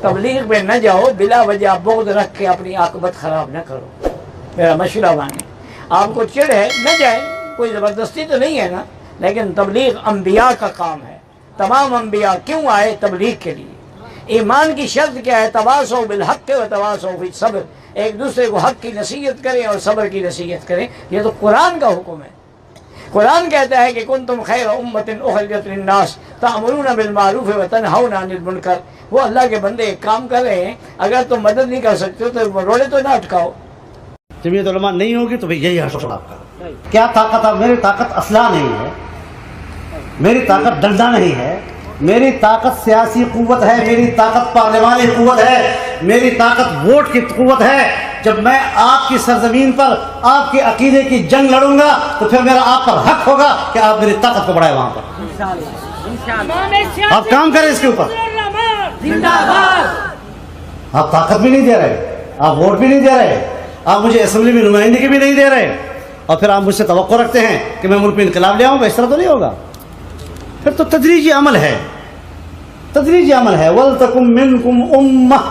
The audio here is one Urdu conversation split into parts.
تبلیغ میں نہ جاؤ، بلا وجہ بغض رکھ کے اپنی عاقبت خراب نہ کرو، میرا مشورہ مانیں۔ آپ کو چڑ ہے نہ جائے، کوئی زبردستی تو نہیں ہے نا، لیکن تبلیغ انبیاء کا کام ہے۔ تمام انبیاء کیوں آئے؟ تبلیغ کے لیے۔ ایمان کی شرط کیا ہے؟ تواصوا بالحق و تواصوا بالصبر، ایک دوسرے کو حق کی نصیحت کریں اور صبر کی نصیحت کریں، یہ تو قرآن کا حکم ہے۔ قرآن کہتا ہے کہ کنتم خیر امۃ اخرجت للناس تأمرون بالمعروف وتنہون عن المنکر۔ وہ اللہ کے بندے ایک کام کر رہے ہیں، اگر تم مدد نہیں کر سکتے ہو تو روڑے تو نہ اٹکاؤ۔ جمعیت علماء نہیں ہوگی تو یہی حشر آپ کا۔ کیا طاقت ہے؟ میری طاقت اسلحہ نہیں ہے، میری طاقت ڈنڈا نہیں ہے، میری طاقت سیاسی قوت ہے، میری طاقت پارلیمانی قوت ہے، میری طاقت ووٹ کی قوت ہے۔ جب میں آپ کی سرزمین پر آپ کے عقیدے کی جنگ لڑوں گا تو پھر میرا آپ پر حق ہوگا کہ آپ میری طاقت کو بڑھائیں وہاں پر۔ آپ کام کریں اس کے اوپر۔ آپ طاقت بھی نہیں دے رہے، آپ ووٹ بھی نہیں دے رہے، آپ مجھے اسمبلی میں نمائندگی بھی نہیں دے رہے، اور پھر آپ مجھ سے توقع رکھتے ہیں کہ میں ملک میں انقلاب لے آؤں گا۔ اس طرح تو نہیں ہوگا، پھر تو تدریجی عمل ہے، تدریجی عمل ہے۔ وَلْتَكُمْ مِنْكُمْ أُمَّةٌ،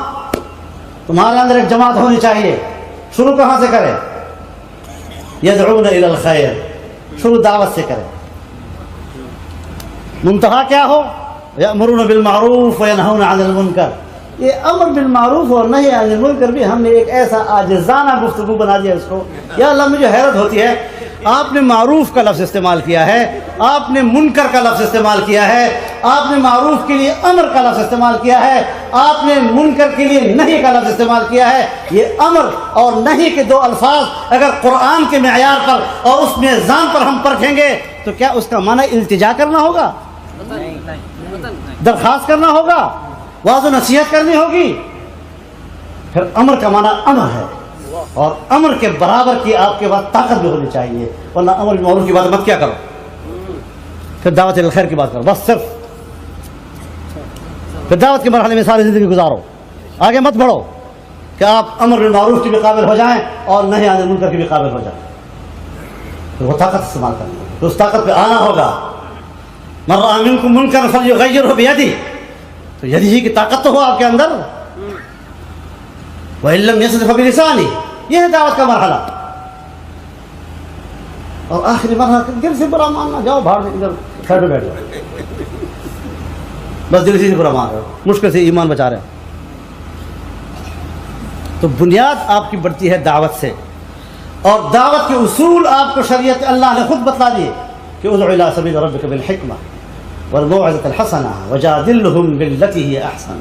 تمہارے اندر ایک جماعت ہونی چاہیے۔ شروع کہاں سے کریں؟ يَدْعُونَ إِلَى الْخَيْرِ، شروع دعوت سے کریں۔ منتہا کیا ہو؟ يَأْمُرُونَ بِالْمَعْرُوفِ وَيَنْهَوْنَ عَنِ الْمُنْكَرِ۔ یہ امر بالمعروف اور نہی عن المنکر بھی ہم نے ایک ایسا عاجزانہ گفتگو بنا دیا اس کو۔ یا اللہ، مجھے حیرت ہوتی ہے، آپ نے معروف کا لفظ استعمال کیا ہے، آپ نے منکر کا لفظ استعمال کیا ہے، آپ نے معروف کے لیے امر کا لفظ استعمال کیا ہے، آپ نے منکر کے لیے نہی کا لفظ استعمال کیا ہے۔ یہ امر اور نہی کے دو الفاظ اگر قرآن کے معیار پر اور اس میزان پر ہم پرکھیں گے تو کیا اس کا معنی التجا کرنا ہوگا، درخواست کرنا ہوگا، واضح نصیحت کرنی ہوگی؟ پھر امر کا معنی امر ہے، اور امر کے برابر کی آپ کے پاس طاقت بھی ہونی چاہیے، ورنہ امر بالمعروف کی بات مت کیا کرو، پھر دعوت الخیر کی بات کرو، بس صرف پھر دعوت کے مرحلے میں ساری زندگی گزارو، آگے مت بڑھو کہ آپ امر بالمعروف کے بھی قابل ہو جائیں اور نہی عن المنکر کے بھی قابل ہو جائیں۔ پھر وہ طاقت استعمال کرنی ہے، تو اس طاقت پہ آنا ہوگا۔ من رأى منکم منکرا فلیغیرہ بیدہ، تو یدہ کی طاقت تو ہو آپ کے اندر۔ وَإِن لَّمْ يَسْتَطِعْ فَبِلِسَانِهِ، یہ ہے دعوت کا مرحلہ۔ اور آخری مرحلہ دل سے برا ماننا، جاؤ باہر سے ادھر سائڈ میں بیٹھ جاؤ، بس دل سے برا مان رہے ہو، مشکل سے ایمان بچا رہے ہو۔ تو بنیاد آپ کی بڑھتی ہے دعوت سے، اور دعوت کے اصول آپ کو شریعت اللہ نے خود بتلا دیے کہ ادع الی سبیل ربک بالحکمہ والموعظۃ الحسنہ وجادلہم باللتی ہی احسن۔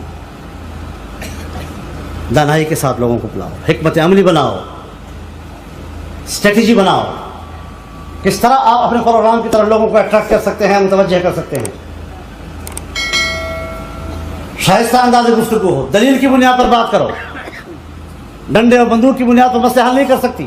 دانائی کے ساتھ لوگوں کو بلاؤ، حکمت عملی بناؤ، اسٹریٹجی بناؤ، کس طرح آپ اپنے پروگرام کی طرف لوگوں کو اٹریکٹ کر سکتے ہیں، متوجہ کر سکتے ہیں۔ شائستہ انداز گفتگو ہو، دلیل کی بنیاد پر بات کرو، ڈنڈے اور بندوق کی بنیاد پر مسئلے حل نہیں کر سکتی۔